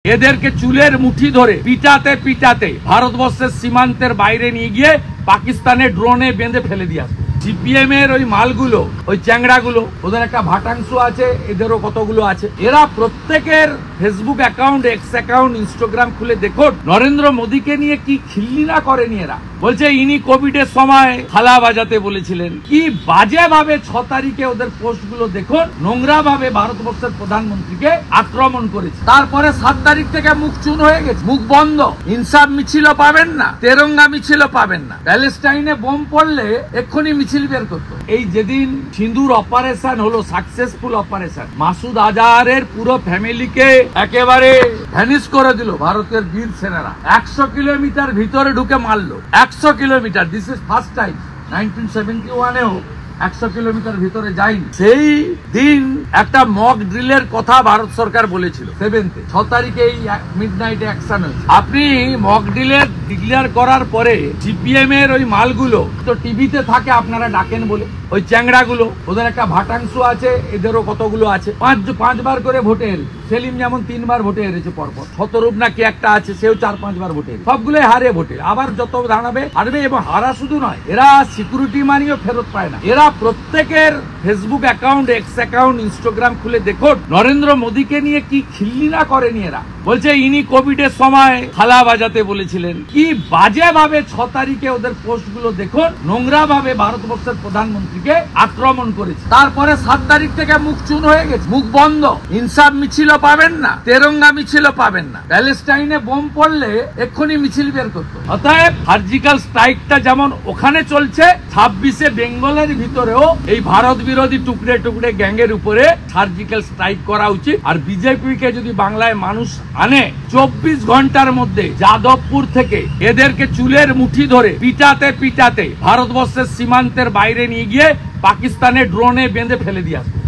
এদেরকে চুলের মুঠি ধরে পিটাতে পিটাতে ভারতবর্ষের সীমান্তের বাইরে নিয়ে গিয়ে পাকিস্তানে ড্রোনে বেঁধে ফেলে দিয়ে আসবে। সিপিএম এর ওই মালগুলো, ওই চ্যাংড়াগুলো, ওদের একটা ভাটাংশ আছে, এদেরও কতগুলো আছে। এরা প্রত্যেকের Facebook account, x account, Instagram খুলে দেখুন নরেন্দ্র মোদীকে নিয়ে কি খিল্লি না করেনি এরা। বলছে ইনি কোভিডের সময় থালা বাজাতে বলেছিলেন। কি বাজে ভাবে 6 তারিখে ওদের পোস্ট গুলো দেখুন, নোংরা ভাবে ভারতবর্ষের প্রধানমন্ত্রীকে আক্রমণ করেছে। তারপরে 7 তারিখ থেকে মুখ চুন হয়ে গেছে, মুখ বন্ধ। ইনসাফ মিছিলও পাবেন না, তেরঙ্গা মিছিলও পাবেন না। প্যালেস্টাইনে বোম পড়লে এক্ষুনি মিছিল বের করতো। এই যেদিন সিঁদুর অপারেশন হলো, সাকসেসফুল অপারেশন, মাসুদ আজহারের পুরো ফ্যামিলিকে একেবারে ভ্যানিশ করে দিল ভারতের বীর সেনারা। 100 কিলোমিটার ভিতরে ঢুকে মারলো। 100 kilometre, this is first time. 1971-এও 100 কিলোমিটার ভিতরে যায়নি। সেই দিন একটা মক ড্রিলের কথা ভারত সরকার বলেছিল 7-এ, 6 তারিখে এই মিডনাইটে অ্যাকশন হয়েছে। আপনি মক ড্রিলের ডিক্লেয়ার করার পরে সিপিএম এর ওই মালগুলো তো টিভিতে থাকে, আপনারা ডাকেন বলে, ওই চ্যাংড়াগুলো, ওদের একটা ভাটাংশ আছে, এদেরও কতগুলো আছে। 5 বার করে ভোটে হেরেছে। সেলিম যেমন 3 বার ভোটে হেরেছে পরপর। শতরূপ না কি একটা আছে, সেও 4-5 বার ভোটে, সবগুলোই হারে ভোটে। আবার যত দাঁড়াবে হারবে, এবং হারা শুধু নয়, এরা সিকিউরিটি মানিও ফেরত পায় না। এরা প্রত্যেকের Facebook account, x account, Instagram খুলে দেখুন নরেন্দ্র মোদীকে নিয়ে কি খিল্লি না করেনি এরা। বলছে ইনি কোভিডের সময় থালা বাজাতে বলেছিলেন। কি বাজে ভাবে 6 তারিখে ওদের পোস্ট গুলো দেখুন, নোংরা ভাবে ভারতবর্ষের প্রধানমন্ত্রীকে আক্রমণ করেছে। তারপরে 7 তারিখ থেকে মুখ চুন হয়ে গেছে, মুখ বন্ধ। ইনসাফ মিছিলও পাবেন না, তেরঙ্গা মিছিলও পাবেন না। প্যালেস্টাইনে বোম পড়লে এক্ষুনি মিছিল বের করতো। অতএব সার্জিক্যাল স্ট্রাইকটা যেমন ওখানে চলছে, 26-এ বেঙ্গলের ভিতরেও এই ভারত বিরোধী টুকরে টুকরে গ্যাংয়ের উপরে সার্জিক্যাল স্ট্রাইক করা উচিত। আর বিজেপিকে যদি বাংলায় মানুষ আনে, 24 ঘন্টার মধ্যে যাদবপুর থেকে এদেরকে চুলের মুঠি ধরে পিটাতে পিটাতে ভারতবর্ষের সীমান্তের বাইরে নিয়ে গিয়ে পাকিস্তানে ড্রোনে বেঁধে ফেলে দিয়ে আসবে।